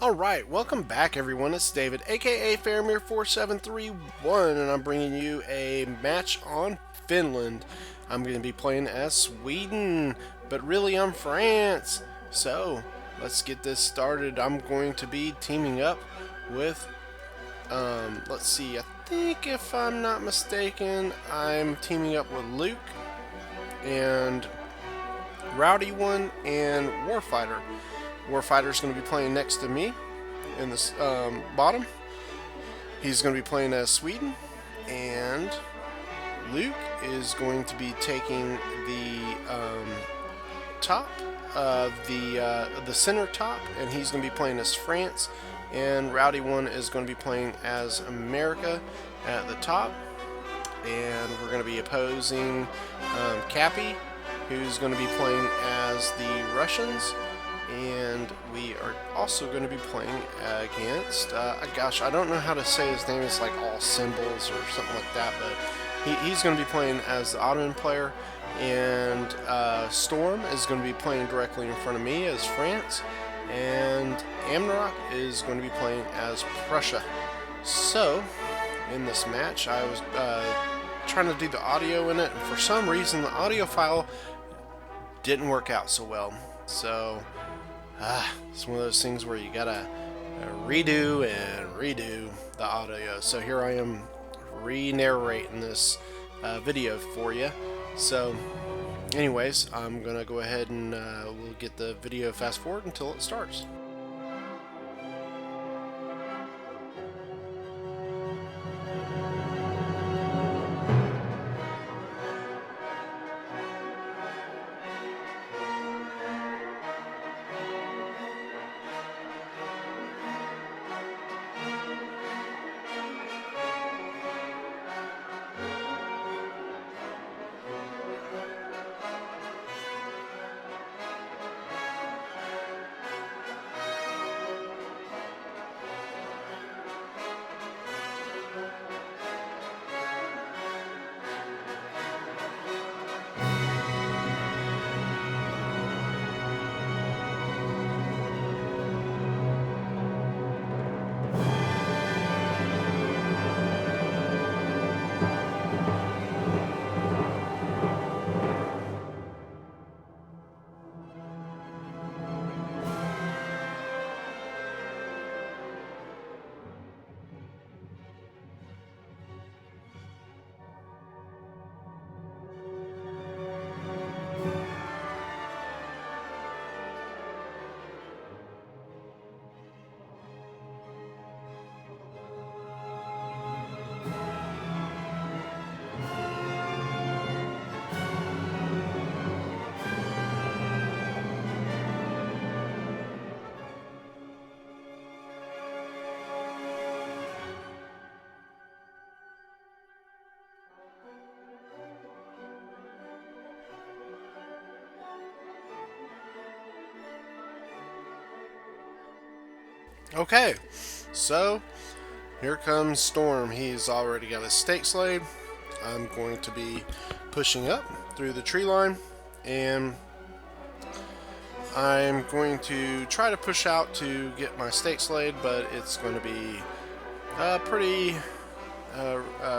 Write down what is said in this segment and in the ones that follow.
Alright, welcome back everyone, it's David, aka Faramir4731, and I'm bringing you a match on Finland. I'm going to be playing as Sweden, but really I'm France. So, let's get this started. I'm going to be teaming up with, let's see, I think if I'm not mistaken, I'm teaming up with Luke, and Rowdy One, and Warfighter. Warfighter's going to be playing next to me in this bottom. He's going to be playing as Sweden, and Luke is going to be taking the top of the center top, and he's going to be playing as France. And Rowdy One is going to be playing as America at the top, and we're going to be opposing Cappy, who's going to be playing as the Russians. And we are also going to be playing against, gosh, I don't know how to say his name. It's like all symbols or something like that, but he's going to be playing as the Ottoman player, and Storm is going to be playing directly in front of me as France, and Amnarok is going to be playing as Prussia. So, in this match, I was trying to do the audio in it, and for some reason the audio file didn't work out so well. So, it's one of those things where you gotta redo and redo the audio. So here I am re-narrating this video for you. So anyways, I'm gonna go ahead and we'll get the video fast forward until it starts. Okay, so here comes Storm. He's already got his stake slayed. I'm going to be pushing up through the tree line, and I'm going to try to push out to get my stake slayed, but it's going to be pretty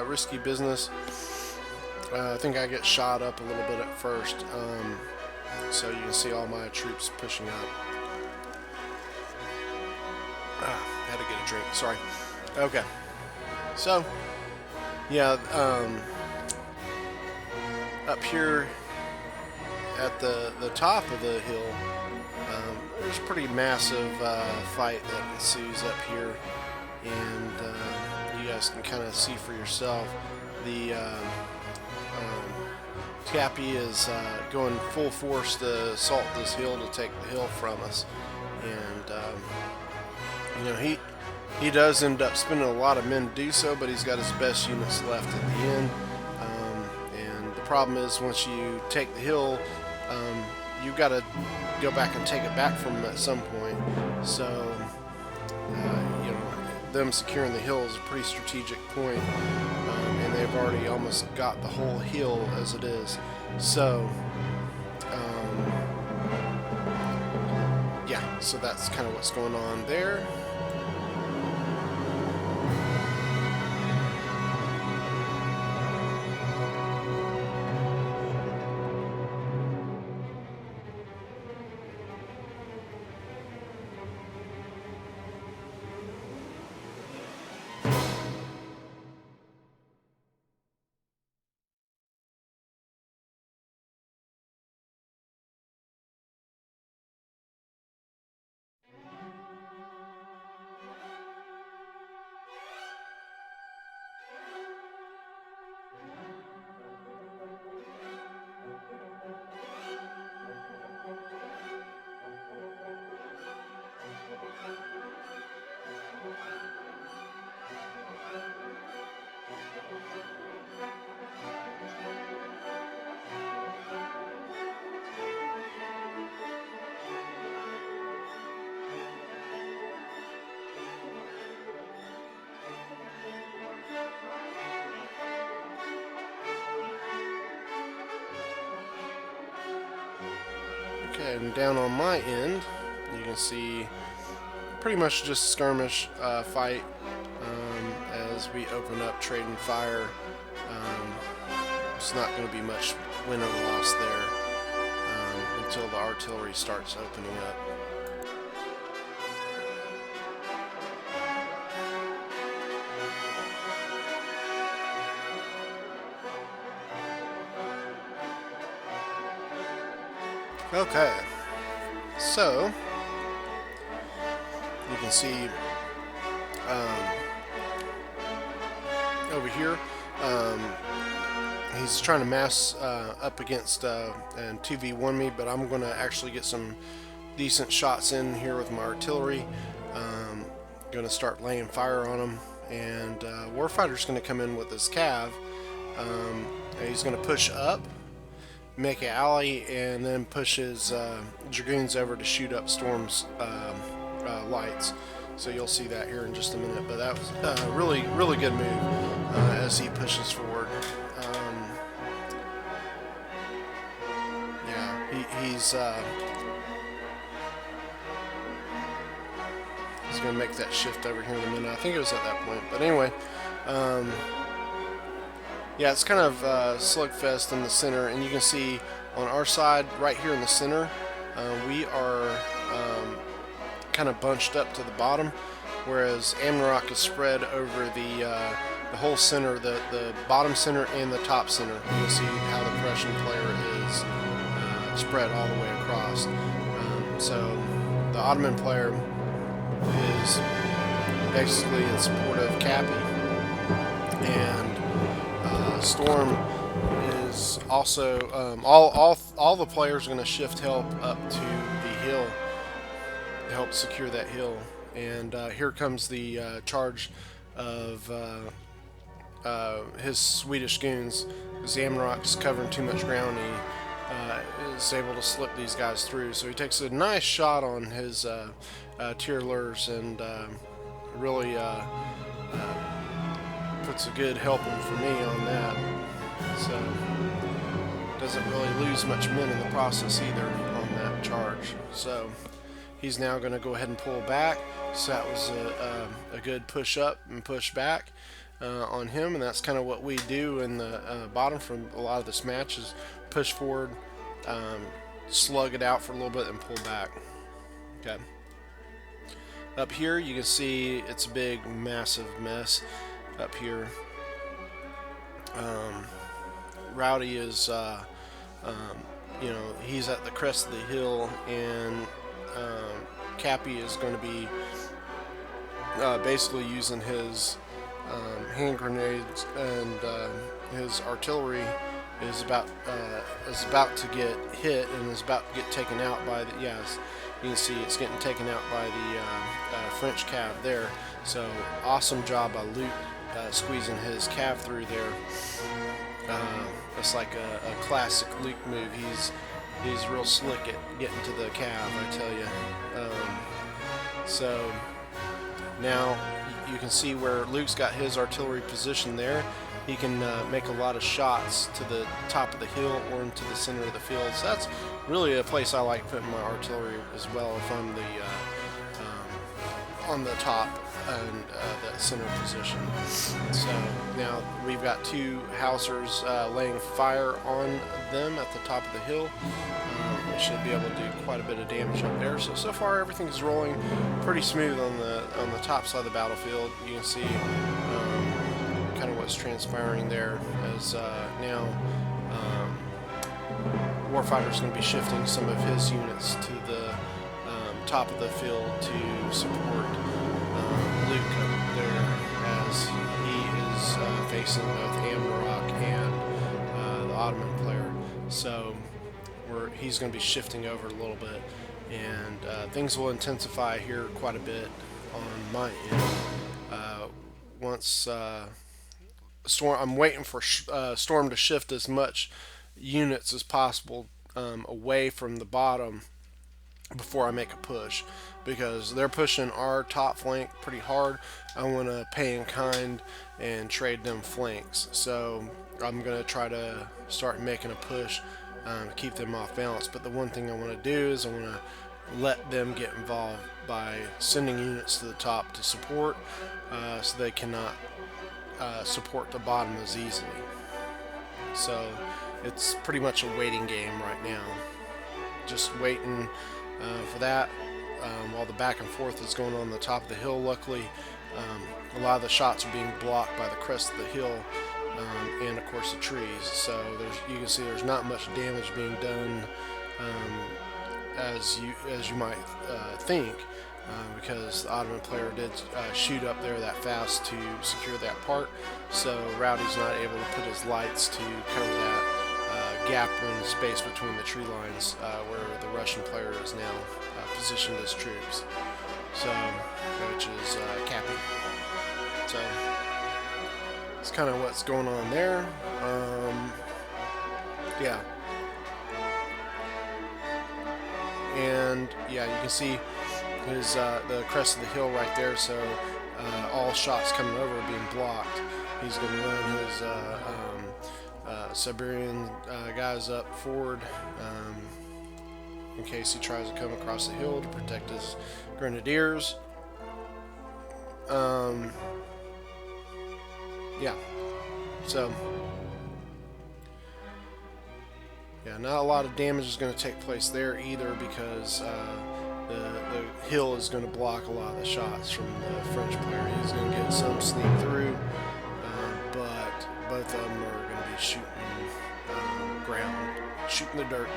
risky business. I think I get shot up a little bit at first, so you can see all my troops pushing up. Had to get a drink, sorry. Okay. So, yeah, up here at the top of the hill, there's a pretty massive fight that ensues up here, and you guys can kind of see for yourself. The Cappy is going full force to assault this hill to take the hill from us, and you know, he does end up spending a lot of men to do so, but he's got his best units left at the end. And the problem is, once you take the hill, you've got to go back and take it back from him at some point. So, you know, them securing the hill is a pretty strategic point, and they've already almost got the whole hill as it is. So, yeah. So that's kind of what's going on there. Okay, and down on my end, you can see pretty much just skirmish fight as we open up trading fire. It's not going to be much win or loss there until the artillery starts opening up. Okay, so you can see over here he's trying to mass up against and 2v1 me, but I'm going to actually get some decent shots in here with my artillery. Going to start laying fire on him, and Warfighter's going to come in with his cav. He's going to push up, make an alley, and then push his dragoons over to shoot up Storm's lights. So you'll see that here in just a minute. But that was a really good move as he pushes forward. Yeah, he's going to make that shift over here in a minute. I think it was at that point. But anyway, yeah, it's kind of slugfest in the center, and you can see on our side, right here in the center, we are kind of bunched up to the bottom, whereas Amnarok is spread over the whole center, the bottom center and the top center. You can see how the Prussian player is spread all the way across. So the Ottoman player is basically in support of Cappy, and Storm is also all the players are going to shift help up to the hill to help secure that hill. And here comes the charge of his Swedish goons, because Amnarok's covering too much ground. He is able to slip these guys through, so he takes a nice shot on his tirelers and really puts a good helping for me on that. So doesn't really lose much men in the process either on that charge. So he's now going to go ahead and pull back. So that was a good push up and push back on him, and that's kind of what we do in the bottom from a lot of this match is push forward, slug it out for a little bit, and pull back. Okay. Up here you can see it's a big massive mess up here. Rowdy is you know, he's at the crest of the hill, and Cappy is going to be basically using his hand grenades, and his artillery is about to get hit and is about to get taken out by the, yes, you can see it's getting taken out by the French cav there. So awesome job by Luke squeezing his cav through there. It's like a classic Luke move. He's real slick at getting to the cav, I tell you. So now you can see where Luke's got his artillery positioned there. he can make a lot of shots to the top of the hill or into the center of the field. So that's really a place I like putting my artillery as well if I'm on the top and that center position. So now we've got two housers laying fire on them at the top of the hill. We should be able to do quite a bit of damage up there. So far everything is rolling pretty smooth on the top side of the battlefield. You can see kind of what's transpiring there as now Warfighter's going to be shifting some of his units to the top of the field to support Luke up there as he is facing both Amnarok and the Ottoman player. So he's going to be shifting over a little bit, and things will intensify here quite a bit on my end. Once Storm, I'm waiting for Storm to shift as much units as possible away from the bottom before I make a push, because they're pushing our top flank pretty hard. I want to pay in kind and trade them flanks, so I'm going to try to start making a push to keep them off balance. But the one thing I want to do is I want to let them get involved by sending units to the top to support, so they cannot support the bottom as easily. So it's pretty much a waiting game right now, just waiting for that while the back and forth is going on the top of the hill. Luckily a lot of the shots are being blocked by the crest of the hill and of course the trees, so you can see there's not much damage being done as you might think, because the Ottoman player did shoot up there that fast to secure that part, so Rowdy's not able to put his lights to cover that gap in space between the tree lines where the Russian player is now positioned his troops, so which is Cappy. So it's kind of what's going on there. Yeah. And yeah, you can see his the crest of the hill right there, so all shots coming over are being blocked. He's going to run his Siberian guys up forward in case he tries to come across the hill to protect his grenadiers. Yeah, so yeah, not a lot of damage is going to take place there either, because the hill is going to block a lot of the shots from the French player. He's going to get some sneak through, but both of them are going to be shooting ground, shooting the dirt.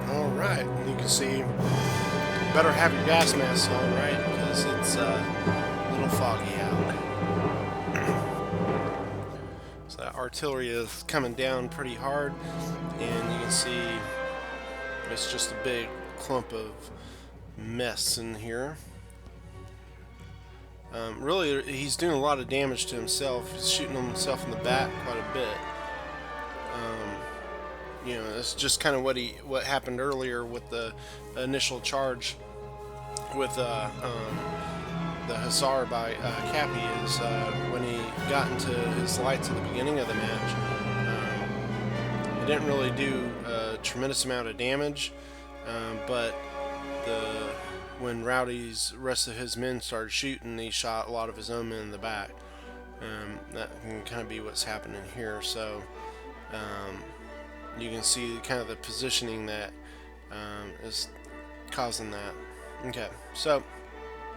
Alright, you can see, you better have your gas mask on, right? Because it's a little foggy out. So that artillery is coming down pretty hard, and you can see it's just a big clump of mess in here. Really, he's doing a lot of damage to himself. He's shooting himself in the back quite a bit. You know, it's just kind of what happened earlier with the initial charge with the Hussar by Cappy, is when he got into his lights at the beginning of the match. It didn't really do a tremendous amount of damage, but when Rowdy's rest of his men started shooting, he shot a lot of his own men in the back. That can kind of be what's happening here. So you can see kind of the positioning that is causing that. Okay, so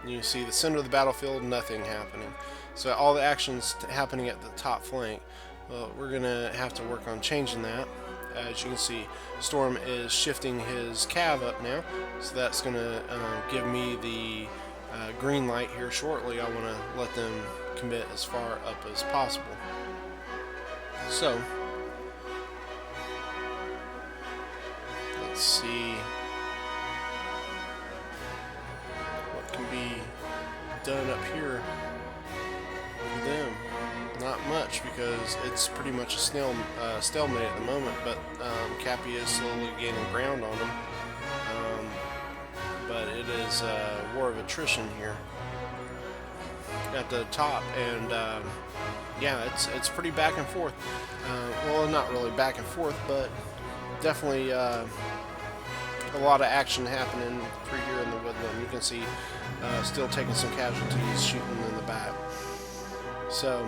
you see the center of the battlefield, nothing happening. So all the actions happening at the top flank, well, we're going to have to work on changing that. As you can see, Storm is shifting his cav up now, so that's going to give me the green light here shortly, I want to let them commit as far up as possible. So let's see what can be done up here for them. Not much, because it's pretty much a stalemate at the moment, but Cappy is slowly gaining ground on them. But it is a war of attrition here at the top, and yeah, it's pretty back and forth. Well, not really back and forth, but definitely a lot of action happening through here in the woodland. You can see still taking some casualties, shooting in the back. So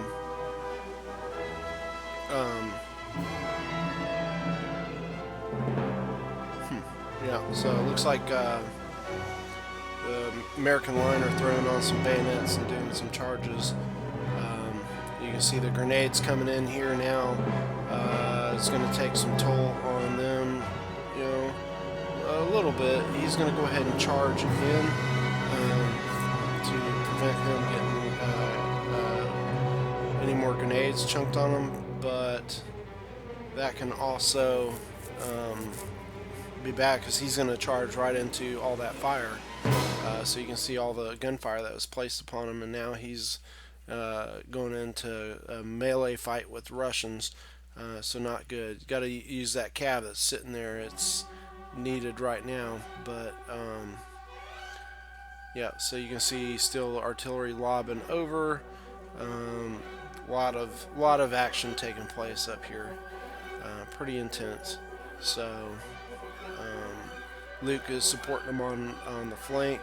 yeah, so it looks like the American line are throwing on some bayonets and doing some charges. You can see the grenades coming in here now. It's going to take some toll on them, you know, a little bit. He's going to go ahead and charge again to prevent him getting any more grenades chunked on him, but that can also be bad because he's going to charge right into all that fire. So you can see all the gunfire that was placed upon him, and now he's going into a melee fight with Russians, so not good. Got to use that cav that's sitting there. It's needed right now, but yeah, so you can see still artillery lobbing over. Lot of action taking place up here, pretty intense. So Luke is supporting him on the flank.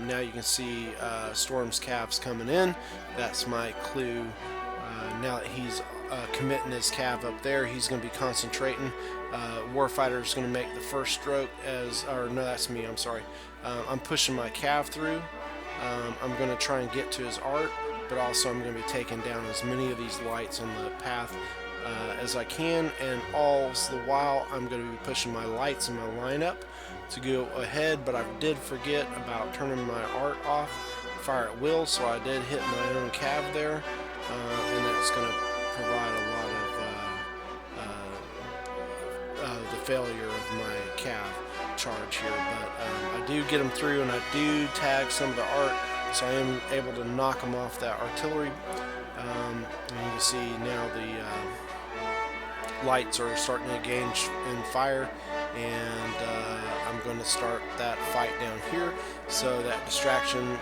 Now you can see Storm's cav coming in. That's my clue. Now that he's committing his cav up there, he's going to be concentrating. Warfighter is going to make the first stroke or no, that's me, I'm sorry. I'm pushing my cav through. I'm going to try and get to his art, but also I'm going to be taking down as many of these lights on the path as I can, and all the while I'm going to be pushing my lights in my lineup to go ahead, but I did forget about turning my art off, fire at will, so I did hit my own cav there, and that's going to provide a lot of the failure of my cav charge here, but I do get them through, and I do tag some of the art, so I am able to knock them off that artillery. And you can see now the lights are starting to engage in fire, and I'm going to start that fight down here. So that distraction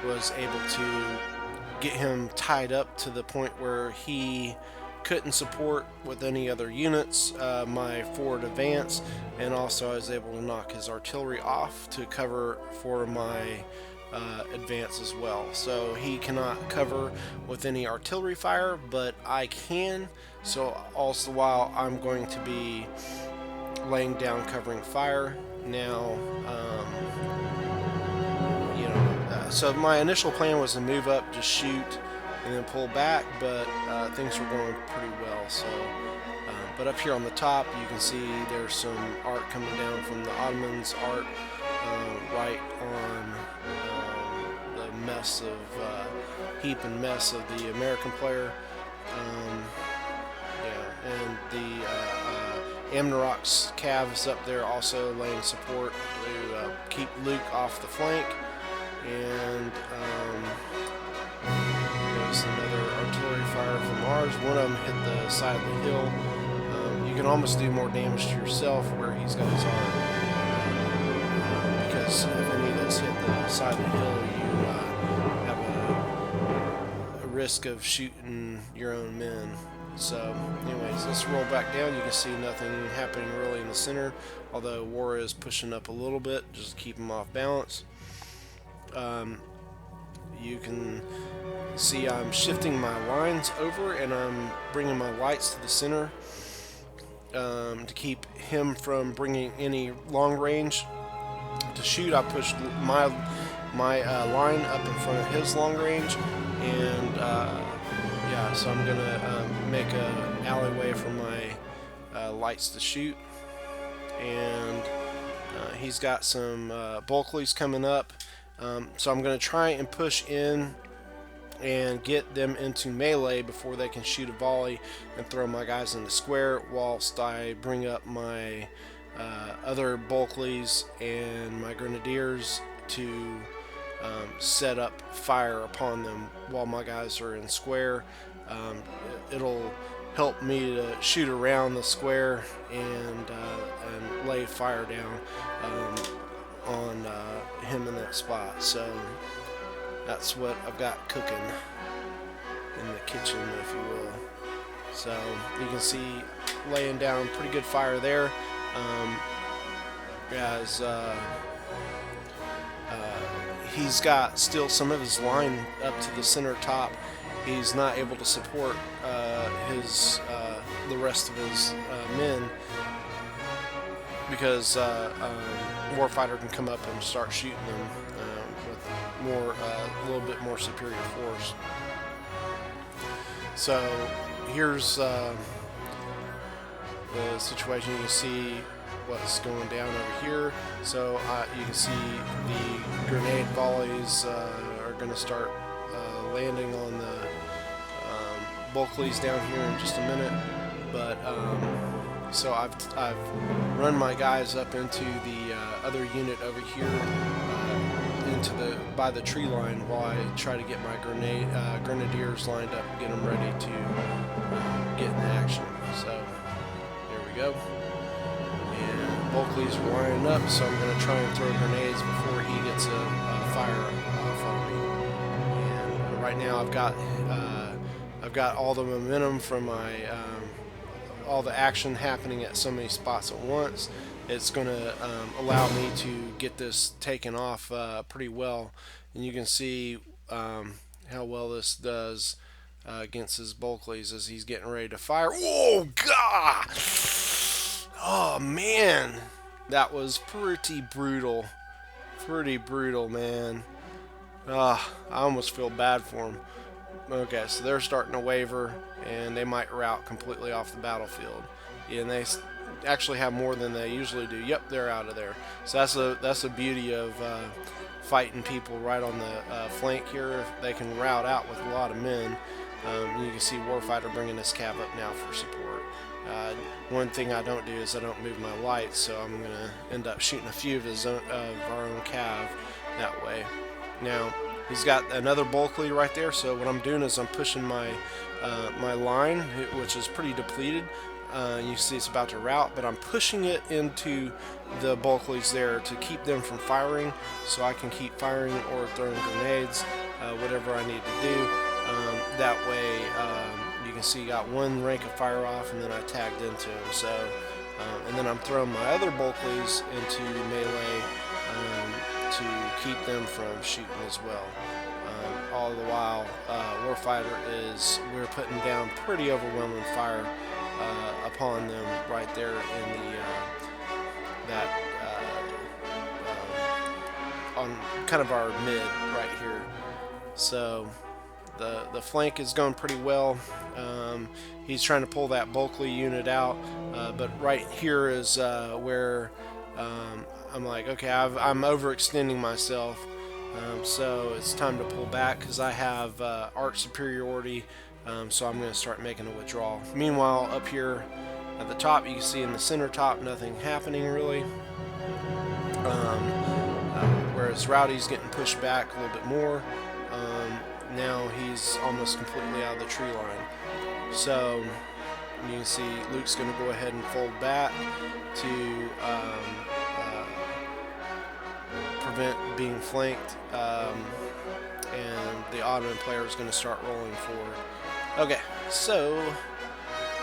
was able to get him tied up to the point where he couldn't support with any other units my forward advance, and also I was able to knock his artillery off to cover for my advance as well. So he cannot cover with any artillery fire, but I can. So also while I'm going to be laying down covering fire now. So my initial plan was to move up, just shoot, and then pull back, but things were going pretty well. So, but up here on the top, you can see there's some art coming down from the Ottomans' art right on the mess of heap and mess of the American player. And the Amnarok's cav is up there also laying support to keep Luke off the flank. And there's another artillery fire from ours. One of them hit the side of the hill. You can almost do more damage to yourself where he's got his art, because if any of those hit the side of the hill, you have a risk of shooting your own men. So anyways, let's roll back down. You can see nothing happening really in the center, although war is pushing up a little bit just to keep him off balance. You can see I'm shifting my lines over, and I'm bringing my lights to the center to keep him from bringing any long range to shoot. I pushed my line up in front of his long range, and yeah, so I'm gonna make an alleyway for my lights to shoot. And he's got some Bulkleys coming up, So I'm going to try and push in and get them into melee before they can shoot a volley and throw my guys in the square, whilst I bring up my other Bulkleys and my Grenadiers to set up fire upon them while my guys are in square. It'll help me to shoot around the square and lay fire down on him in that spot. So that's what I've got cooking in the kitchen, if you will. So you can see laying down pretty good fire there. As he's got still some of his line up to the center top. He's not able to support the rest of his men, because Warfighter can come up and start shooting them with a little bit more superior force. So here's the situation. You can see what's going down over here. So you can see the grenade volleys are going to start landing on the Bulkleys down here in just a minute. But so I've run my guys up into the other unit over here by the tree line, while I try to get my Grenadiers lined up and get them ready to get in action. So there we go. And Bulkley's wiring up, so I'm going to try and throw grenades before he gets a fire off on me. And right now I've got all the momentum from my all the action happening at so many spots at once. It's going to allow me to get this taken off pretty well, and you can see how well this does against his Bulkleys as he's getting ready to fire. Oh God! Oh man, that was pretty brutal, man. I almost feel bad for him. Okay, so they're starting to waver, and they might rout completely off the battlefield. Yeah, and they actually have more than they usually do. Yep, they're out of there. So that's the beauty of fighting people right on the flank here. They can rout out with a lot of men. You can see Warfighter bringing this cav up now for support. One thing I don't do is I don't move my lights, so I'm going to end up shooting a few of our own cav that way. Now, he's got another Bulkley right there, so what I'm doing is I'm pushing my my line, which is pretty depleted. You see it's about to rout, but I'm pushing it into the Bulkleys there to keep them from firing, so I can keep firing or throwing grenades, whatever I need to do. That way, you can see got one rank of fire off, and then I tagged into him. So, and then I'm throwing my other Bulkleys into melee to keep them from shooting as well. All the while, we're putting down pretty overwhelming fire upon them right there in the on kind of our mid right here. So the flank is going pretty well. He's trying to pull that Bulkley unit out, but right here is where I'm like, okay, I'm overextending myself. So it's time to pull back because I have arc superiority, so I'm going to start making a withdrawal. Meanwhile, up here at the top, you can see in the center top, nothing happening really. Whereas Rowdy's getting pushed back a little bit more. Now he's almost completely out of the tree line. So you can see Luke's going to go ahead and fold back to prevent being flanked, and the Ottoman player is going to start rolling forward. Okay, so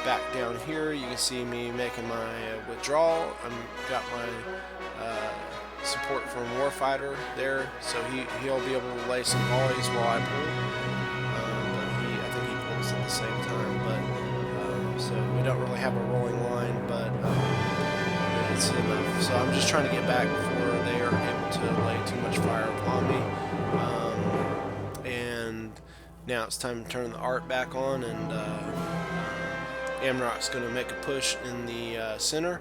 back down here you can see me making my withdrawal. I've got my support from Warfighter there, so he'll be able to lay some volleys while I pull. I think he pulls at the same time, but so we don't really have a rolling line, but it's enough. So I'm just trying to get back before they are able to lay too much fire upon me. And now it's time to turn the art back on, and Amrock's going to make a push in the center,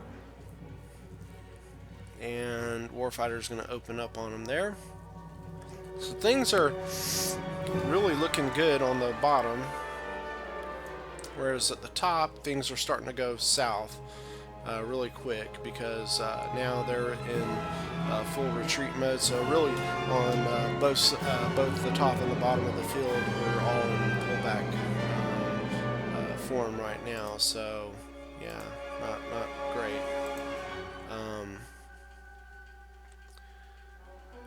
and Warfighter's going to open up on him there. So things are really looking good on the bottom, whereas at the top things are starting to go south really quick because now they're in full retreat mode. So really on both the top and the bottom of the field, we're all in pullback form right now. So yeah, not great.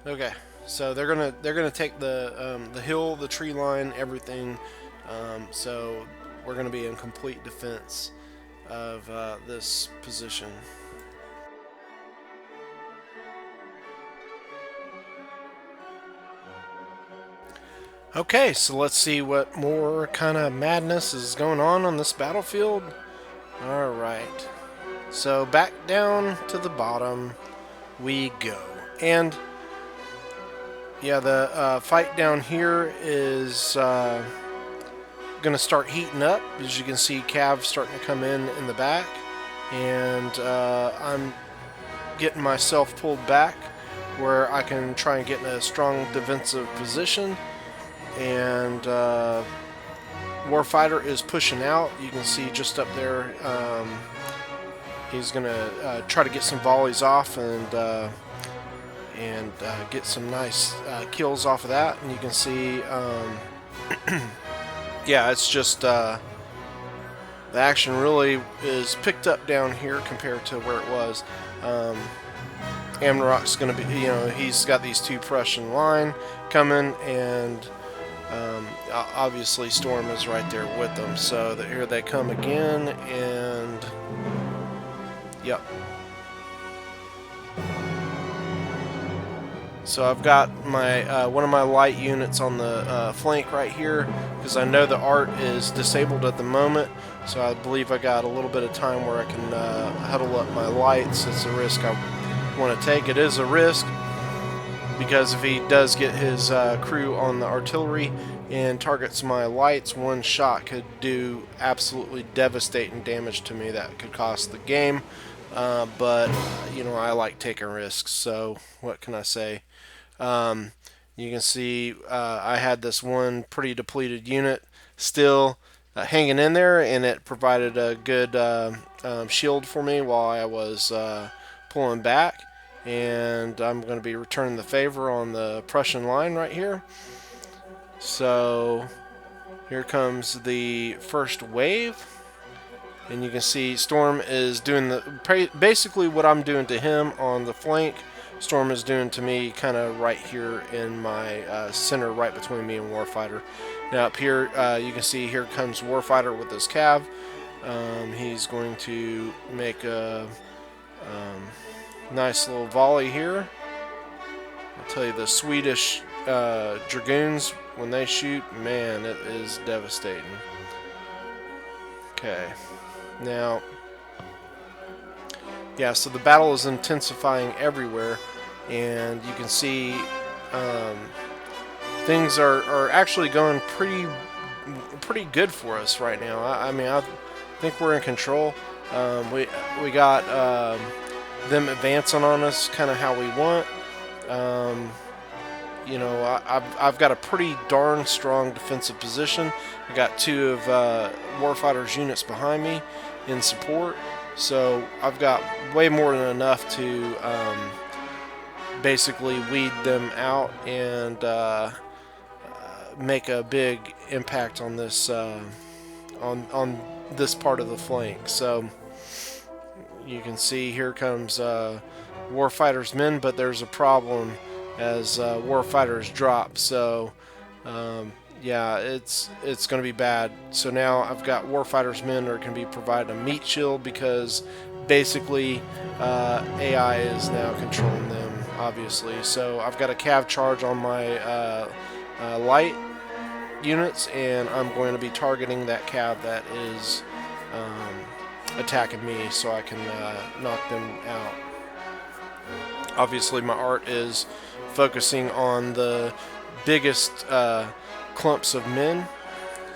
Okay, so they're gonna take the hill, the tree line, everything. So we're gonna be in complete defense of this position. Okay, so let's see what more kind of madness is going on this battlefield. Alright, so back down to the bottom we go. And yeah, the fight down here is going to start heating up. As you can see, Cav starting to come in the back. And I'm getting myself pulled back where I can try and get in a strong defensive position. And Warfighter is pushing out. You can see just up there, he's going to try to get some volleys off and get some nice kills off of that. And you can see, yeah, it's just the action really is picked up down here compared to where it was. Amnarok's going to be, he's got these two Prussian line coming, and obviously Storm is right there with them. So here they come again, and yep. So I've got my one of my light units on the flank right here because I know the art is disabled at the moment. So I believe I got a little bit of time where I can huddle up my lights. It's a risk I want to take. It is a risk because if he does get his crew on the artillery and targets my lights, one shot could do absolutely devastating damage to me that could cost the game. But I like taking risks, so what can I say? You can see I had this one pretty depleted unit still hanging in there, and it provided a good shield for me while I was pulling back. And I'm going to be returning the favor on the Prussian line right here. So here comes the first wave. And you can see Storm is doing basically what I'm doing to him on the flank. Storm is doing to me kind of right here in my center, right between me and Warfighter. Now up here, you can see here comes Warfighter with his cav. He's going to make a nice little volley here. I'll tell you, the Swedish Dragoons, when they shoot, man, it is devastating. Okay. Now, yeah, so the battle is intensifying everywhere, and you can see things are actually going pretty good for us right now. I mean, I think we're in control. We got them advancing on us kind of how we want. I've got a pretty darn strong defensive position. I got two of Warfighter's units behind me in support, so I've got way more than enough to basically weed them out and make a big impact on this on this part of the flank. So you can see here comes Warfighter's men, but there's a problem as Warfighters drop. So yeah, it's going to be bad. So now I've got Warfighter's men are going to be provided a meat shield because basically AI is now controlling them, obviously. So I've got a cav charge on my light units, and I'm going to be targeting that cav that is attacking me so I can knock them out. Obviously my art is focusing on the biggest clumps of men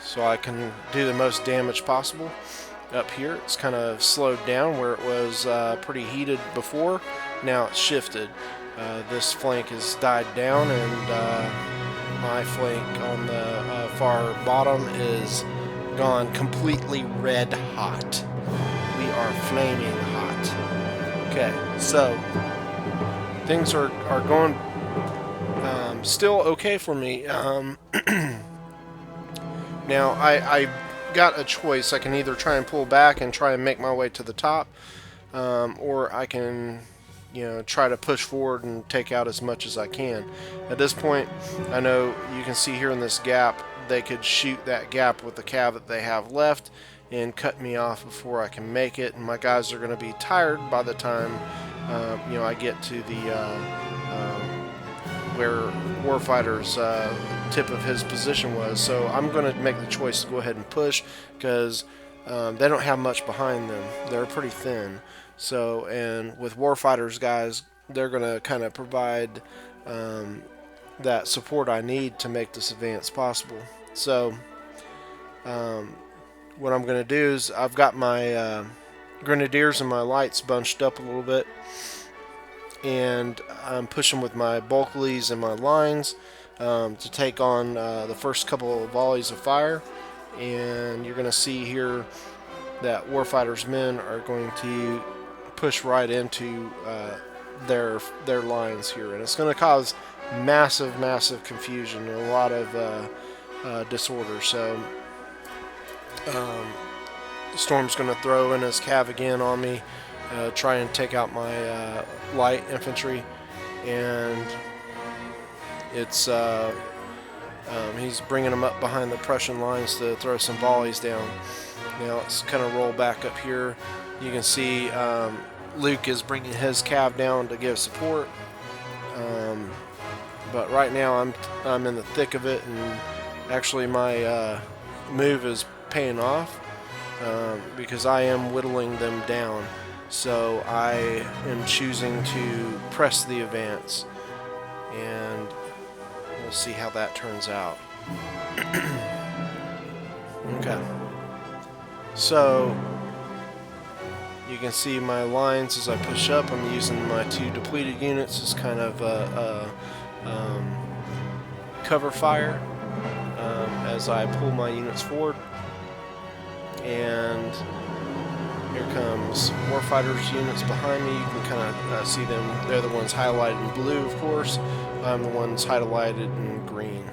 so I can do the most damage possible. Up here it's kind of slowed down where it was pretty heated before. Now it's shifted. This flank has died down, and my flank on the far bottom is gone completely red hot. We are flaming hot. Okay, so things are going still okay for me. Now, I got a choice. I can either try and pull back and try and make my way to the top, or I can, try to push forward and take out as much as I can. At this point, I know you can see here in this gap, they could shoot that gap with the cav that they have left and cut me off before I can make it, and my guys are going to be tired by the time I get to the where Warfighter's tip of his position was. So I'm going to make the choice to go ahead and push, because they don't have much behind them. They're pretty thin. So, and with Warfighter's guys, they're going to kind of provide that support I need to make this advance possible. So what I'm going to do is I've got my grenadiers and my lights bunched up a little bit, and I'm pushing with my bulkleys and my lines to take on the first couple of volleys of fire. And you're going to see here that Warfighter's men are going to push right into their lines here, and it's going to cause massive confusion and a lot of disorder. So Storm's going to throw in his cav again on me, try and take out my light infantry, and it's he's bringing them up behind the Prussian lines to throw some volleys down. Now let's kind of roll back up here. You can see Luke is bringing his cav down to give support, but right now I'm in the thick of it, and actually my move is paying off because I am whittling them down. So I am choosing to press the advance, and we'll see how that turns out. Okay. So you can see my lines as I push up. I'm using my 2 depleted units as kind of cover fire as I pull my units forward. And here comes Warfighter's units behind me. You can kind of see them. They're the ones highlighted in blue, of course. I'm the ones highlighted in green.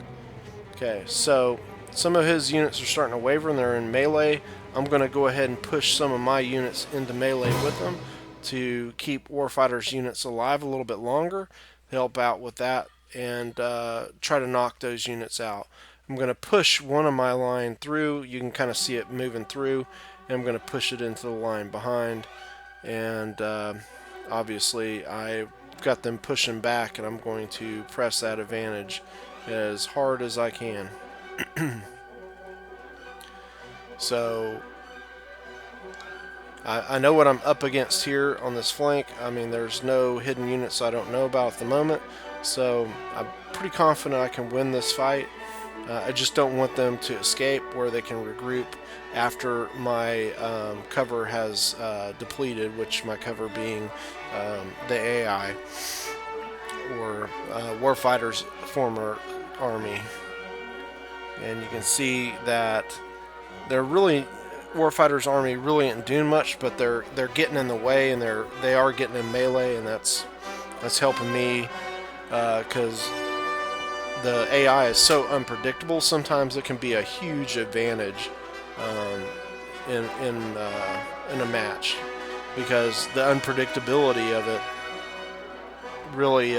Okay, so some of his units are starting to waver, and they're in melee. I'm going to go ahead and push some of my units into melee with them to keep Warfighter's units alive a little bit longer, help out with that, and try to knock those units out. I'm going to push one of my line through. You can kind of see it moving through, and I'm going to push it into the line behind. And obviously I've got them pushing back, and I'm going to press that advantage as hard as I can. So I know what I'm up against here on this flank. I mean, there's no hidden units I don't know about at the moment, so I'm pretty confident I can win this fight. I just don't want them to escape where they can regroup after my cover has depleted, which my cover being the AI, or Warfighter's former army. And you can see that they're really, Warfighter's army really isn't doing much, but they're getting in the way, and they are getting in melee, and that's helping me because the AI is so unpredictable. Sometimes it can be a huge advantage in a match, because the unpredictability of it really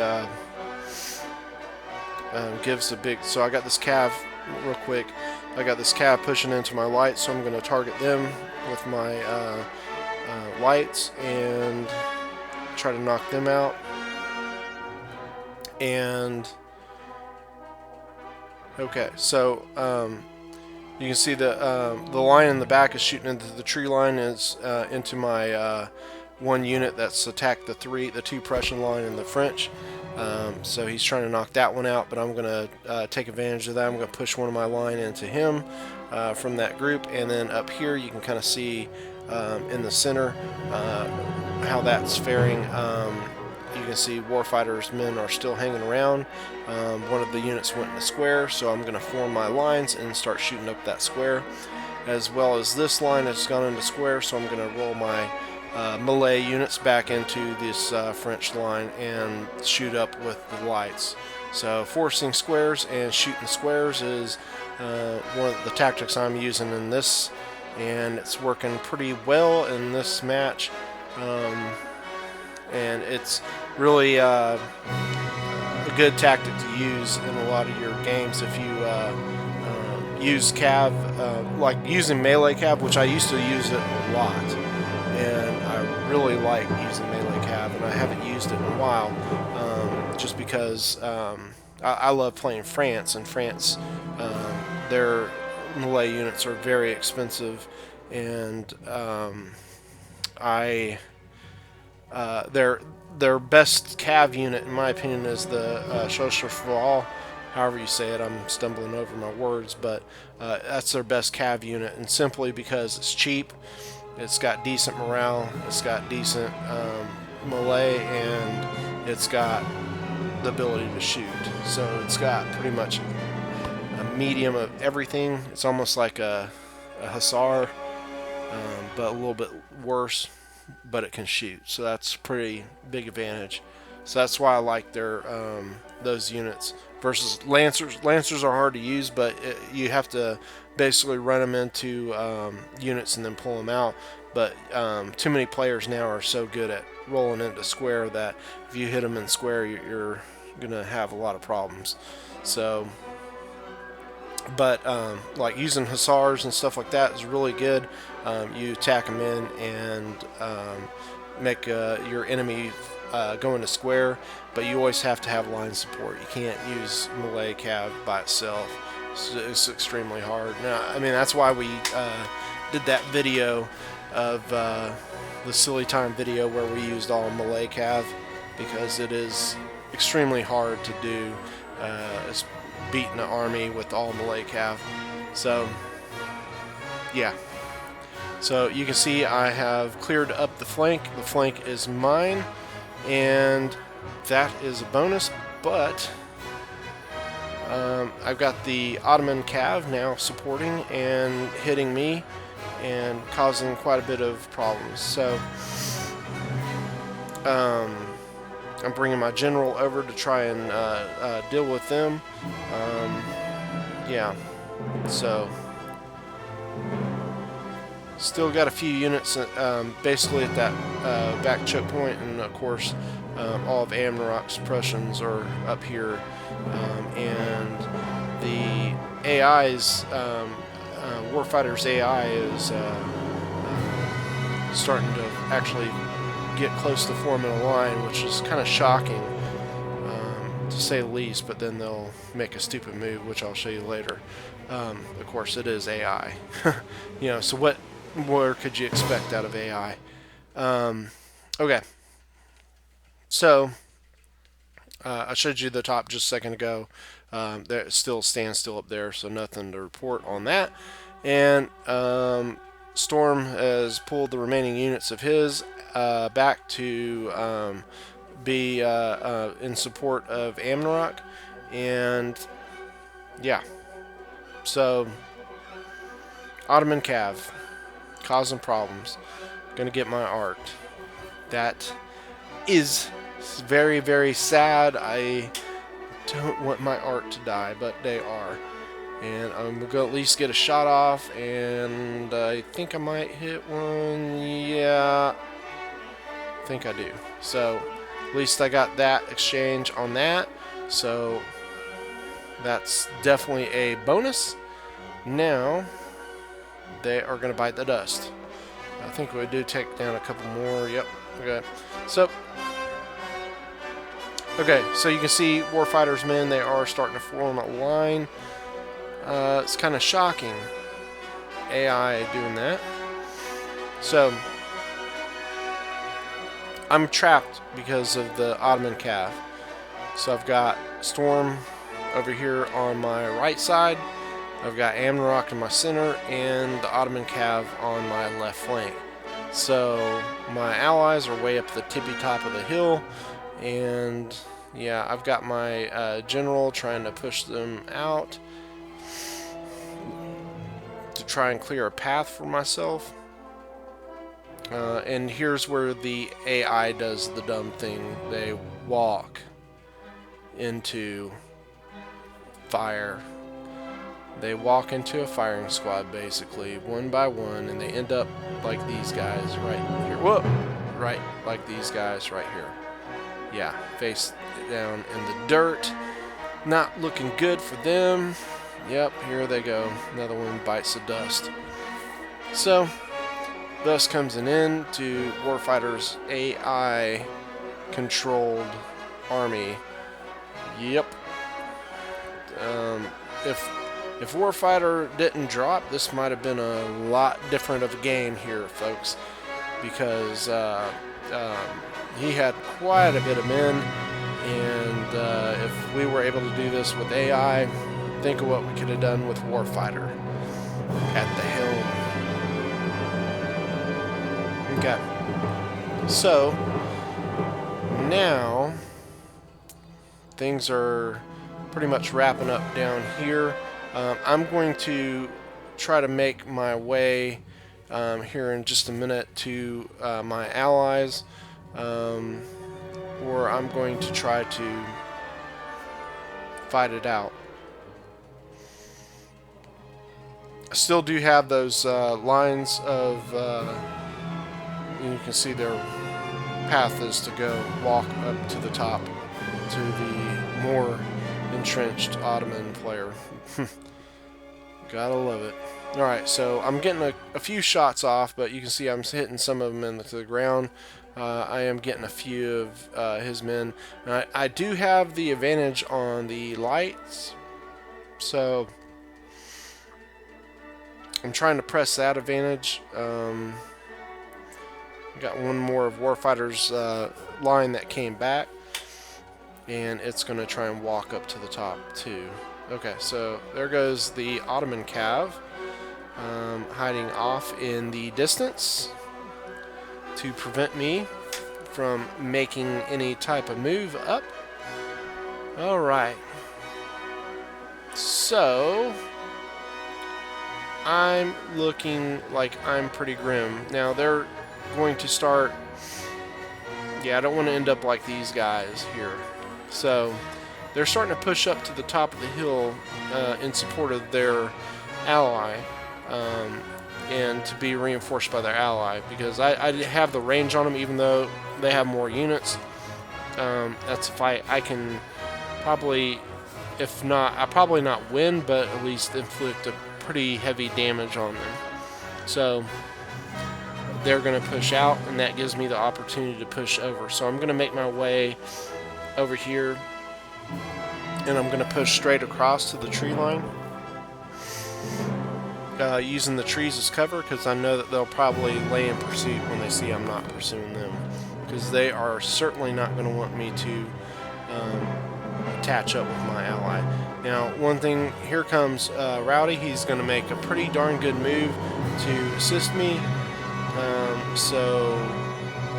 gives a big. So I got this cav real quick. I got this cav pushing into my lights, so I'm going to target them with my lights and try to knock them out. And okay, so you can see the line in the back is shooting into the tree line, is into my one unit that's attacked the 2 Prussian line and the French. So he's trying to knock that one out, but I'm going to take advantage of that. I'm going to push one of my line into him from that group, and then up here you can kind of see in the center how that's faring. You you can see Warfighter's men are still hanging around. One of the units went in a square, so I'm going to form my lines and start shooting up that square. As well as this line has gone into square, so I'm going to roll my melee units back into this French line and shoot up with the lights. So forcing squares and shooting squares is one of the tactics I'm using in this, and it's working pretty well in this match. And it's really a good tactic to use in a lot of your games if you use cav, like using melee cav, which I used to use it a lot, and I really like using melee cav, and I haven't used it in a while, just because I love playing France, and France, their melee units are very expensive, and their best cav unit, in my opinion, is the Schosterfall. However you say it, I'm stumbling over my words, but that's their best cav unit, and simply because it's cheap, it's got decent morale, it's got decent melee, and it's got the ability to shoot. So it's got pretty much a medium of everything. It's almost like a hussar, but a little bit worse, but it can shoot. So that's a pretty big advantage. So that's why I like their those units versus Lancers. Lancers are hard to use, but you have to basically run them into units and then pull them out. But too many players now are so good at rolling into square that if you hit them in square, you're gonna have a lot of problems. So, but like using hussars and stuff like that is really good. You attack them in and make your enemy go into square, but you always have to have line support. You can't use melee cav by itself. It's extremely hard. Now, I mean, that's why we did that video of the silly time video where we used all melee cav, because it is extremely hard to do beating an army with all melee cav. So yeah, so you can see I have cleared up the flank. The flank is mine, and that is a bonus, but I've got the Ottoman cav now supporting and hitting me and causing quite a bit of problems. So I'm bringing my general over to try and deal with them. Yeah, so still got a few units basically at that back choke point, and of course all of Amnarok's Prussians are up here, and the AI's Warfighter's AI is starting to actually get close to forming a line, which is kind of shocking, to say the least, but then they'll make a stupid move, which I'll show you later. Of course, it is AI. You know, so what more could you expect out of AI? Okay, so I showed you the top just a second ago. There still stands still up there, so nothing to report on that. And Storm has pulled the remaining units of his back to be in support of Amnarok, and yeah, so Ottoman cav causing problems. Gonna get my art. That is very, very sad. I don't want my art to die, but they are. And I'm going to at least get a shot off, and I think I might hit one. Yeah, I think I do. So at least I got that exchange on that. So that's definitely a bonus. Now they are going to bite the dust. I think we do take down a couple more. Yep. Okay. So you can see Warfighter's men, they are starting to form a line. It's kind of shocking, AI doing that. So I'm trapped because of the Ottoman cav. So I've got Storm over here on my right side, I've got Amnarok in my center, and the Ottoman cav on my left flank. So my allies are way up the tippy top of the hill, And yeah, I've got my general trying to push them out to try and clear a path for myself. And here's where the AI does the dumb thing. They walk into fire. They walk into a firing squad, basically, one by one, and they end up like these guys right here. Whoa! Right, like these guys right here. Yeah, face down in the dirt. Not looking good for them. Yep, here they go. Another one bites the dust. So, thus comes an end to Warfighter's AI-controlled army. Yep. If Warfighter didn't drop, this might have been a lot different of a game here, folks, because he had quite a bit of men, and if we were able to do this with AI, think of what we could have done with Warfighter at the helm. Okay, so now things are pretty much wrapping up down here. I'm going to try to make my way here in just a minute to my allies, or I'm going to try to fight it out. I still do have those lines of, you can see their path is to go walk up to the top to the more entrenched Ottoman player. Gotta love it. Alright, so I'm getting a few shots off, but you can see I'm hitting some of them into the ground. I am getting a few of his men. I do have the advantage on the lights, so I'm trying to press that advantage. Got one more of Warfighter's line that came back, and it's going to try and walk up to the top too. Okay, so there goes the Ottoman cav, hiding off in the distance to prevent me from making any type of move up. Alright, so I'm looking like I'm pretty grim. Now they're going to start, yeah, I don't want to end up like these guys here. So they're starting to push up to the top of the hill in support of their ally, and to be reinforced by their ally, because I have the range on them even though they have more units. That's a fight I can probably, if not, I'll probably not win, but at least inflict a pretty heavy damage on them. So they're going to push out, and that gives me the opportunity to push over. So I'm going to make my way over here, and I'm going to push straight across to the tree line, using the trees as cover, because I know that they'll probably lay in pursuit when they see I'm not pursuing them, because they are certainly not going to want me to attach up with my ally. Now, one thing, here comes Rowdy. He's going to make a pretty darn good move to assist me. So,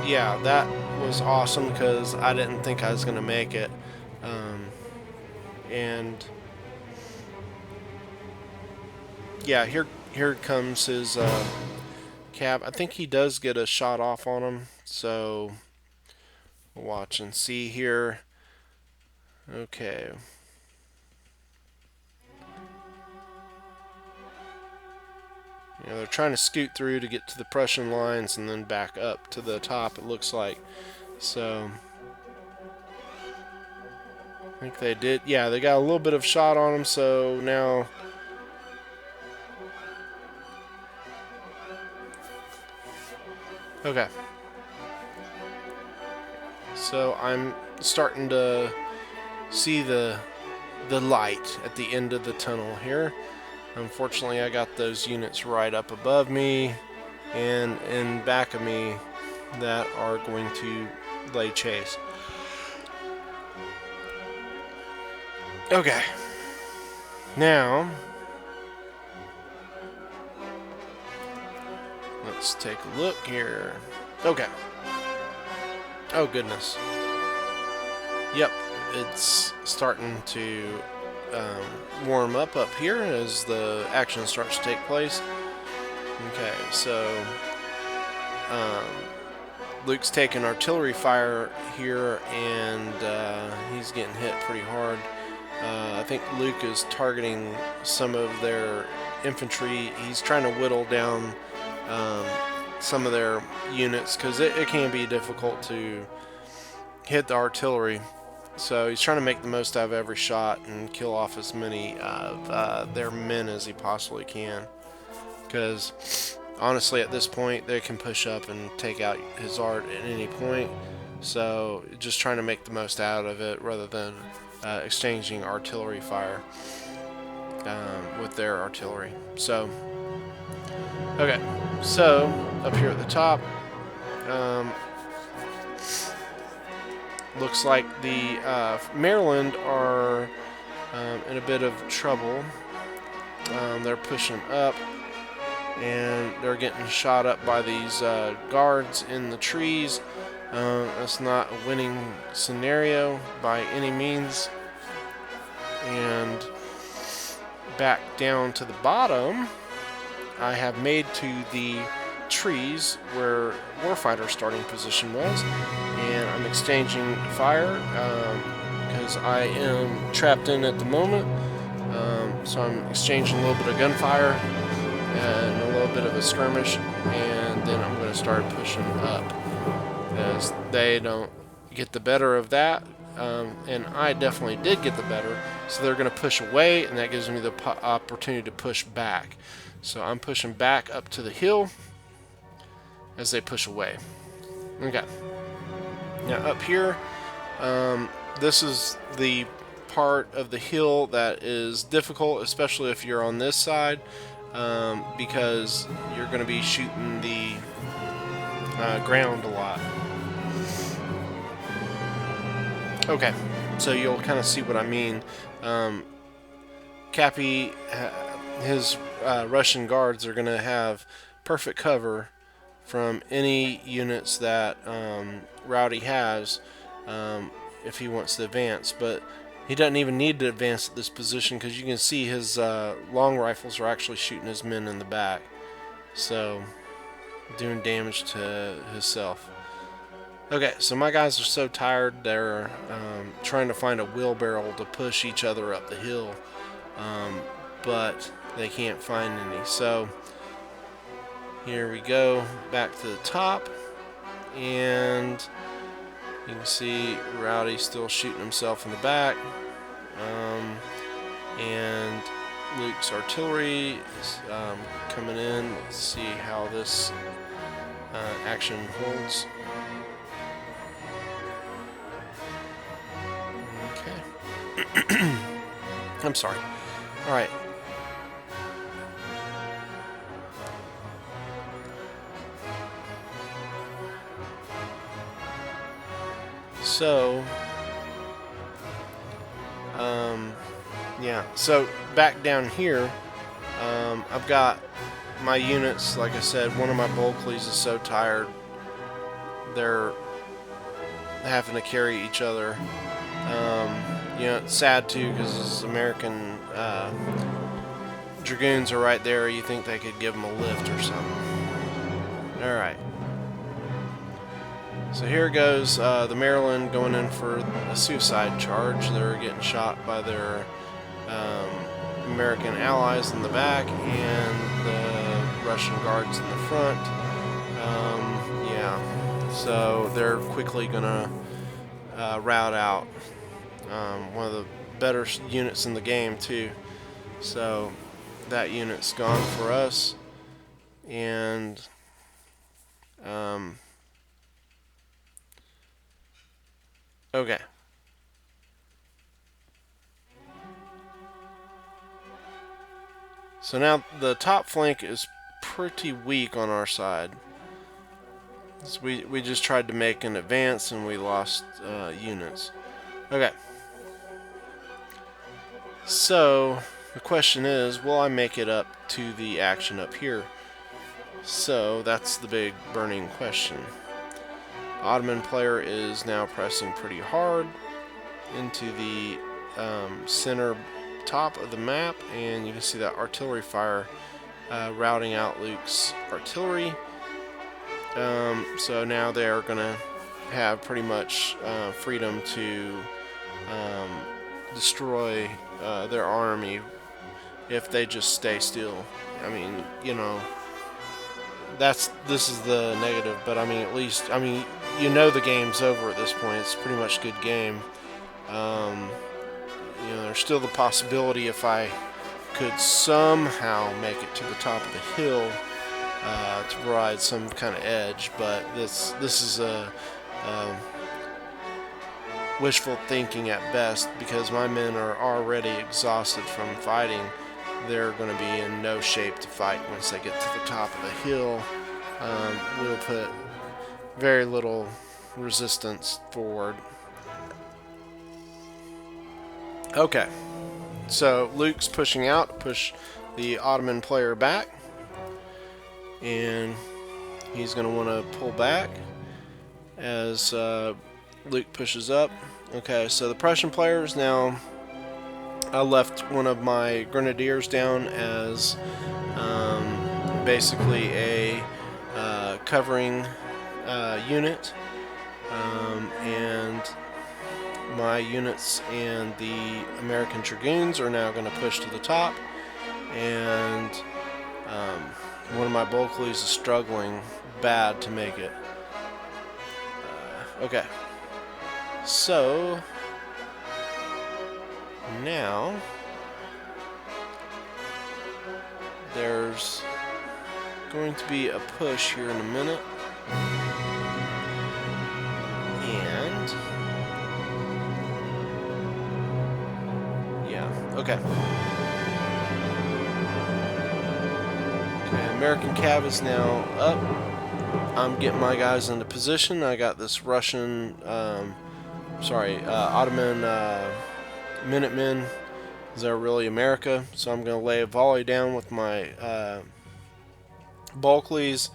yeah, that was awesome, because I didn't think I was going to make it. And yeah, here comes his cab. I think he does get a shot off on him, so we'll watch and see here. Okay. You know, they're trying to scoot through to get to the Prussian lines and then back up to the top, it looks like. So I think they did. Yeah, they got a little bit of shot on them, so now okay. So I'm starting to see the light at the end of the tunnel here. Unfortunately, I got those units right up above me and in back of me that are going to lay chase. Okay. Now, let's take a look here. Okay. Oh, goodness. Yep, it's starting to warm up here as the action starts to take place. Okay, so um, Luke's taking artillery fire here, and he's getting hit pretty hard. I think Luke is targeting some of their infantry. He's trying to whittle down um, some of their units because it can be difficult to hit the artillery. So he's trying to make the most out of every shot and kill off as many of their men as he possibly can. Because honestly, at this point, they can push up and take out his art at any point. So just trying to make the most out of it rather than exchanging artillery fire with their artillery. So, okay. So, up here at the top, looks like the Maryland are in a bit of trouble. They're pushing up, and they're getting shot up by these guards in the trees. That's not a winning scenario by any means. And back down to the bottom, I have made to the trees where Warfighter's starting position was, and I'm exchanging fire because I am trapped in at the moment. So I'm exchanging a little bit of gunfire and a little bit of a skirmish, and then I'm going to start pushing up as they don't get the better of that, and I definitely did get the better, so they're going to push away, and that gives me the opportunity to push back. So I'm pushing back up to the hill as they push away. Okay. Now up here, this is the part of the hill that is difficult, especially if you're on this side, because you're going to be shooting the ground a lot. Okay, so you'll kind of see what I mean. Cappy, his Russian guards are going to have perfect cover from any units that Rowdy has if he wants to advance, but he doesn't even need to advance at this position because you can see his long rifles are actually shooting his men in the back, so doing damage to himself. Okay, so my guys are so tired they're trying to find a wheelbarrow to push each other up the hill, but they can't find any. So here we go back to the top, and you can see Rowdy still shooting himself in the back, and Luke's artillery is coming in. Let's see how this action holds. Okay. I'm sorry. All right. So, yeah, so back down here, I've got my units. Like I said, one of my Bulkleys is so tired, they're having to carry each other. You know, it's sad too because these American Dragoons are right there. You think they could give them a lift or something. Alright. So here goes the Maryland going in for a suicide charge. They're getting shot by their American allies in the back and the Russian guards in the front. Yeah, so they're quickly going to rout out one of the better units in the game too. So that unit's gone for us, and okay. So now the top flank is pretty weak on our side. So we just tried to make an advance and we lost units. Okay. So the question is, will I make it up to the action up here? So that's the big burning question. Ottoman player is now pressing pretty hard, into the center top of the map, and you can see that artillery fire routing out Luke's artillery. So now they're going to have pretty much freedom to destroy their army if they just stay still. I mean, you know, this is the negative, but I mean, at least, I mean, you know, the game's over at this point. It's pretty much a good game. You know, there's still the possibility if I could somehow make it to the top of the hill to provide some kind of edge, but this is a wishful thinking at best, because my men are already exhausted from fighting. They're going to be in no shape to fight once they get to the top of the hill. We'll put very little resistance forward. Okay, so Luke's pushing out to push the Ottoman player back, and he's going to want to pull back as Luke pushes up. Okay, so the Prussian player is now, I left one of my grenadiers down as basically a covering unit, and my units and the American Dragoons are now going to push to the top, and one of my Bulkleys is struggling bad to make it. Okay, so now there's going to be a push here in a minute, and yeah, okay. Okay, American Cav is now up. I'm getting my guys into position. I got this Russian, Ottoman Minutemen. They're really America, so I'm going to lay a volley down with my Bulkleys,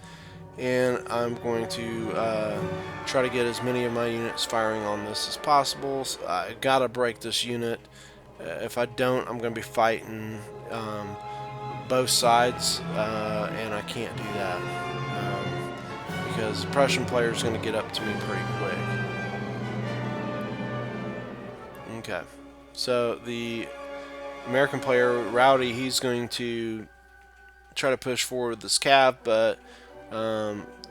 and I'm going to try to get as many of my units firing on this as possible. So I gotta break this unit. If I don't, I'm going to be fighting both sides, and I can't do that. Because the Prussian player is going to get up to me pretty quick. Okay, so the American player, Rowdy, he's going to try to push forward this cav, but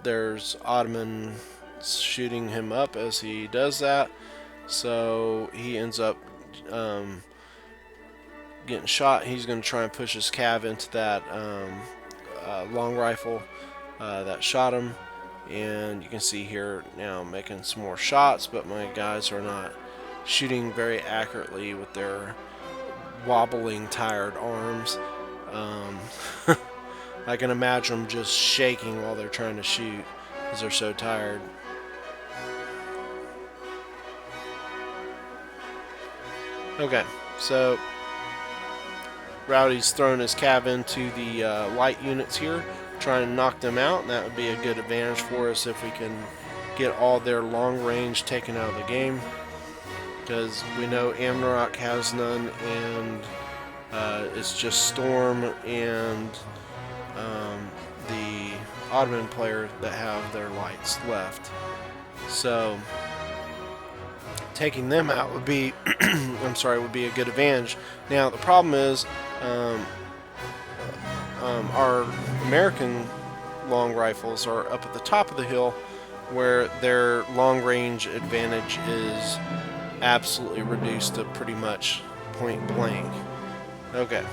there's Ottoman shooting him up as he does that, so he ends up getting shot. He's going to try and push his cav into that long rifle that shot him. And you can see here now making some more shots, but my guys are not shooting very accurately with their wobbling, tired arms. I can imagine them just shaking while they're trying to shoot because they're so tired. Okay, so Rowdy's throwing his cav into the light units here, trying to knock them out, and that would be a good advantage for us if we can get all their long range taken out of the game, because we know Amnarok has none, and it's just Storm and the Ottoman player that have their lights left. So taking them out would be would be a good advantage. Now the problem is our American long rifles are up at the top of the hill, where their long range advantage is absolutely reduced to pretty much point blank. Okay,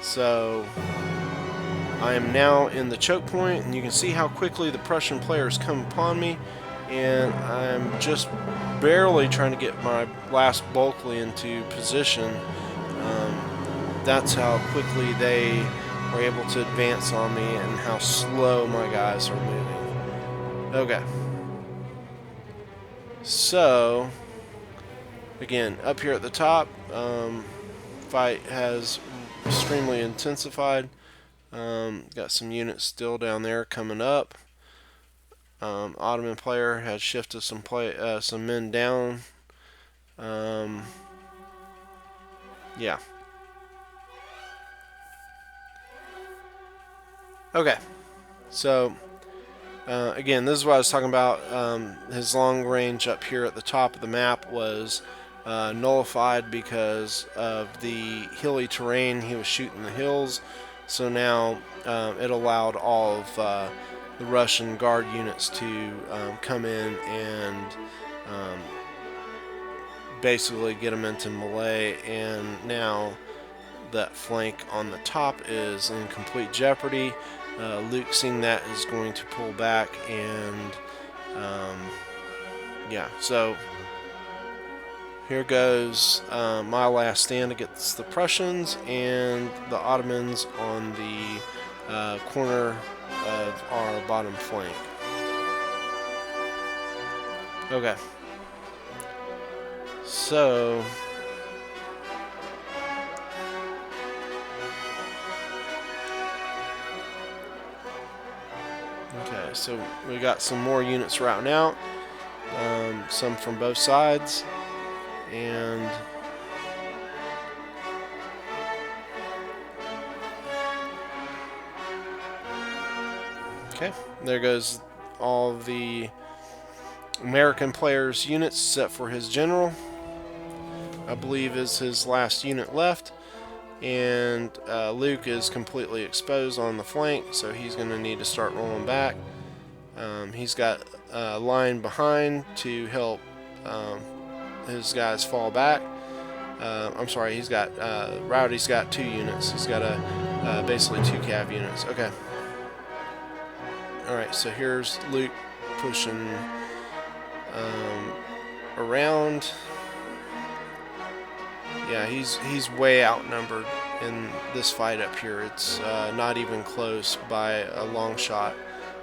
so I am now in the choke point, and you can see how quickly the Prussian players come upon me, and I'm just barely trying to get my last Bulkley into position. That's how quickly they were able to advance on me and how slow my guys are moving. Okay. So, again, up here at the top, fight has extremely intensified. Got some units still down there coming up. Ottoman player has shifted some men down Yeah. Okay. So, again, this is what I was talking about. His long range up here at the top of the map was nullified because of the hilly terrain. He was shooting the hills, so now it allowed all of the Russian guard units to come in and basically get them into melee, and now that flank on the top is in complete jeopardy. Luke, seeing that, is going to pull back, and yeah, so here goes my last stand against the Prussians and the Ottomans on the corner of our bottom flank. Okay. So so we got some more units routing out, some from both sides, and okay, there goes all the American player's units except for his general. I believe is his last unit left, and Luke is completely exposed on the flank, so he's going to need to start rolling back. He's got a line behind to help his guys fall back. I'm sorry, he's got Rowdy's got 2 units. He's got basically 2 cav units. Okay. All right, so here's Luke pushing around. Yeah, he's way outnumbered in this fight up here. It's not even close by a long shot.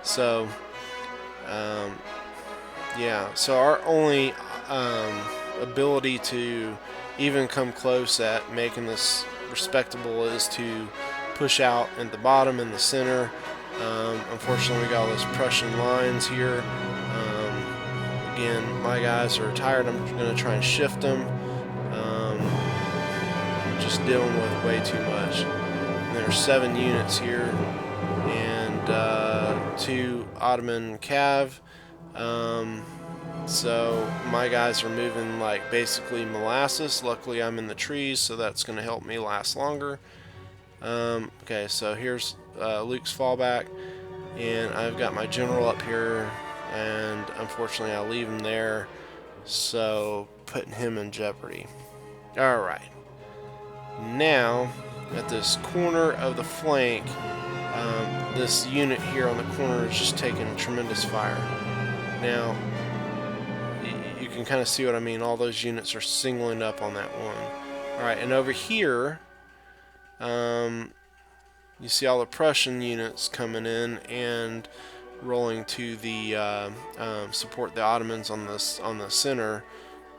So, yeah. So our only ability to even come close at making this respectable is to push out at the bottom and the center. Unfortunately, we got all those Prussian lines here. Again, my guys are tired. I'm going to try and shift them. Just dealing with way too much. And there's 7 units here, and 2 Ottoman cav. So my guys are moving like basically molasses. Luckily, I'm in the trees, so that's going to help me last longer. Okay, so here's Luke's fallback, and I've got my general up here, and unfortunately I leave him there, so putting him in jeopardy. Alright, now at this corner of the flank, this unit here on the corner is just taking tremendous fire. Now you can kind of see what I mean. All those units are singling up on that one. Alright, and over here you see all the Prussian units coming in and rolling to the support the Ottomans on the center.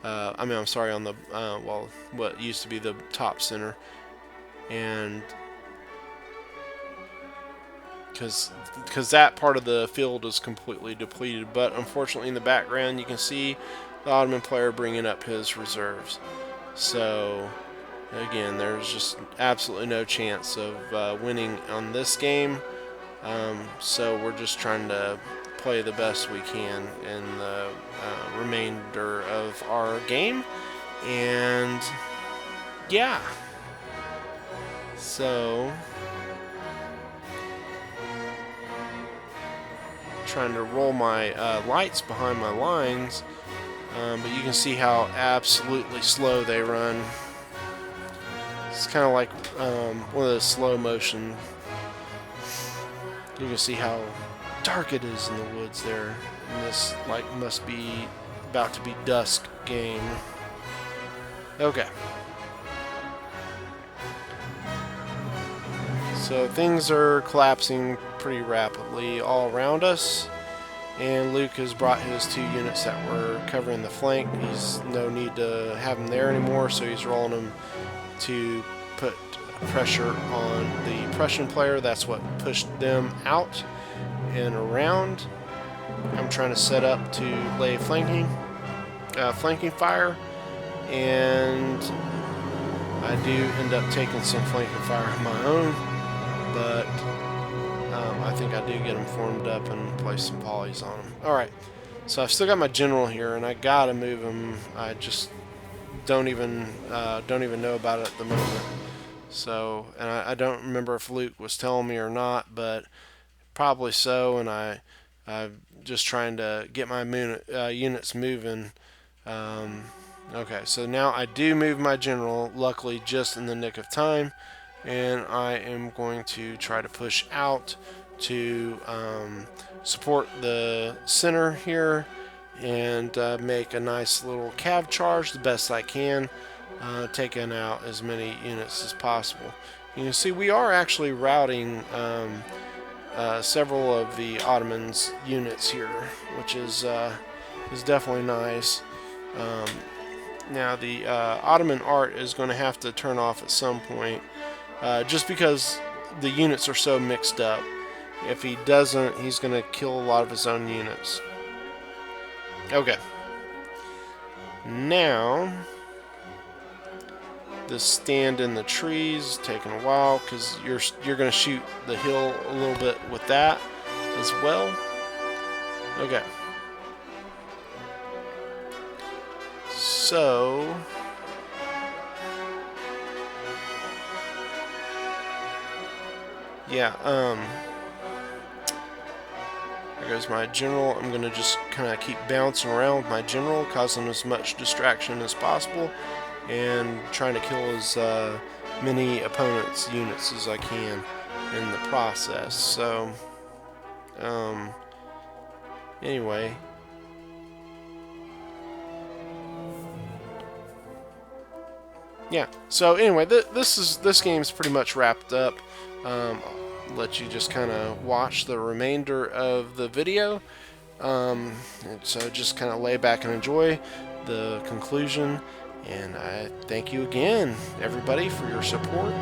I'm sorry, on the well, what used to be the top center, and because that part of the field is completely depleted. But unfortunately, in the background, you can see the Ottoman player bringing up his reserves. So again, there's just absolutely no chance of winning on this game. So we're just trying to play the best we can in the remainder of our game, and yeah, so trying to roll my lights behind my lines, but you can see how absolutely slow they run. It's kind of like one of those slow motion. You can see how dark it is in the woods there. And this must be about to be dusk game. Okay. So things are collapsing pretty rapidly all around us, and Luke has brought his 2 units that were covering the flank. He's no need to have them there anymore, so he's rolling them to put pressure on the Prussian player. That's what pushed them out and around. I'm trying to set up to lay flanking fire, and I do end up taking some flanking fire of my own, but I think I do get them formed up and place some polys on them. Alright, so I've still got my general here, and I gotta move him. I just don't even know about it at the moment. So, and I don't remember if Luke was telling me or not, but probably so. And I'm just trying to get my units moving. Okay, so now I do move my general, luckily just in the nick of time, and I am going to try to push out to support the center here and make a nice little cav charge the best I can, taking out as many units as possible. You can see we are actually routing several of the Ottomans' units here, which is definitely nice. Now the Ottoman art is going to have to turn off at some point, just because the units are so mixed up. If he doesn't, he's going to kill a lot of his own units. Okay. Now, this stand in the trees taking a while because you're going to shoot the hill a little bit with that as well. Okay. So yeah, there goes my general. I'm gonna just kind of keep bouncing around with my general, causing as much distraction as possible, and trying to kill as many opponents' units as I can in the process. So, anyway. Yeah. So anyway, this game's pretty much wrapped up. I'll let you just kind of watch the remainder of the video. And so just kind of lay back and enjoy the conclusion. And I thank you again, everybody, for your support.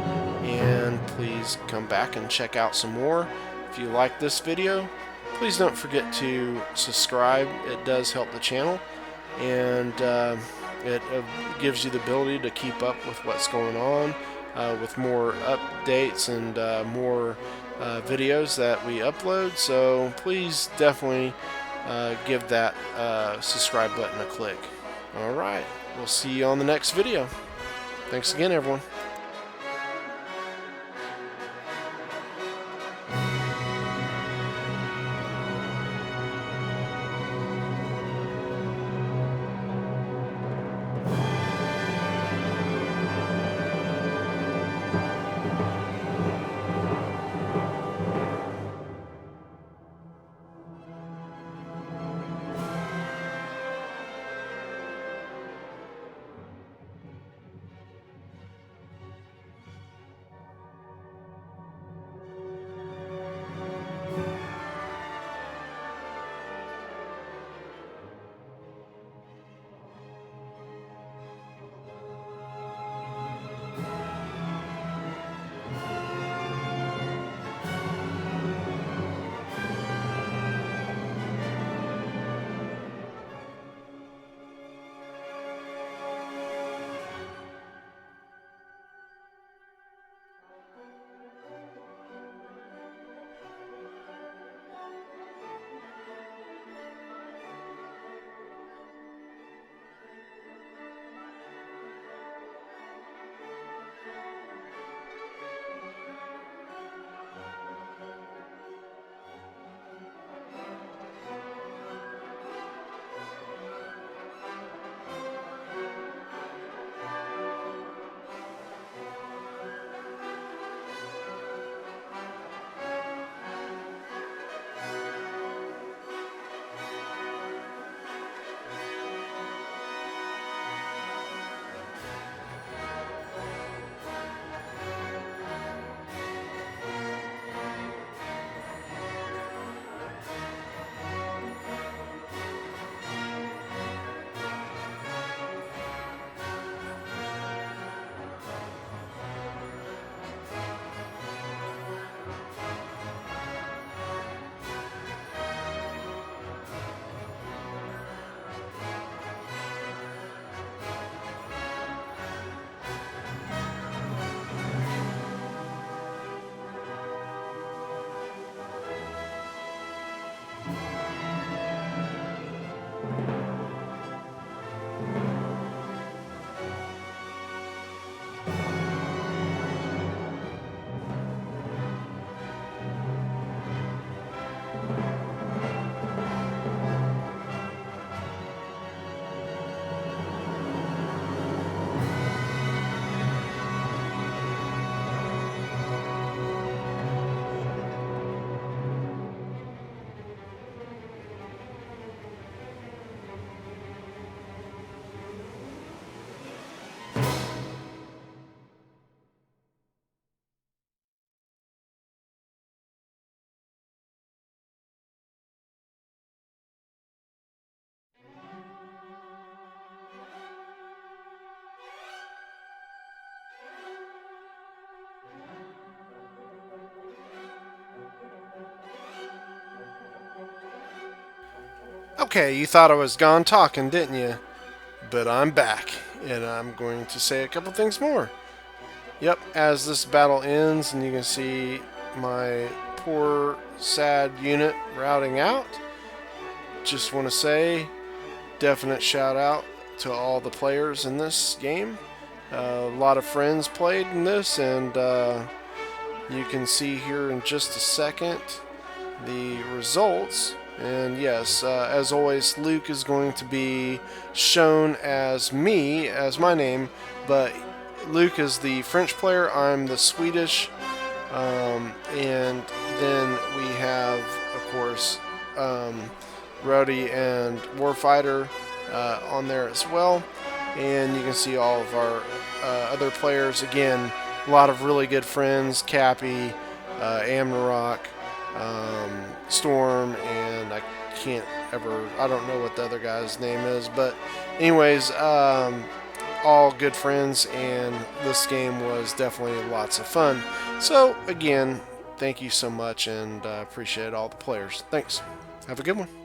And please come back and check out some more. If you like this video, please don't forget to subscribe. It does help the channel. And it gives you the ability to keep up with what's going on, with more updates and more videos that we upload. So please definitely give that subscribe button a click. Alright, we'll see you on the next video. Thanks again, everyone. Okay, you thought I was gone talking, didn't you? But I'm back, and I'm going to say a couple things more. Yep, as this battle ends, and you can see my poor, sad unit routing out, just want to say, definite shout out to all the players in this game. A lot of friends played in this, and you can see here in just a second the results. And yes, as always, Luke is going to be shown as me, as my name, but Luke is the French player, I'm the Swedish, and then we have, of course, Rowdy and Warfighter on there as well. And you can see all of our other players. Again, a lot of really good friends, Cappy, Amnarok, Storm, and I don't know what the other guy's name is, but anyways, all good friends, and this game was definitely lots of fun. So again, thank you so much, and appreciate all the players. Thanks. Have a good one.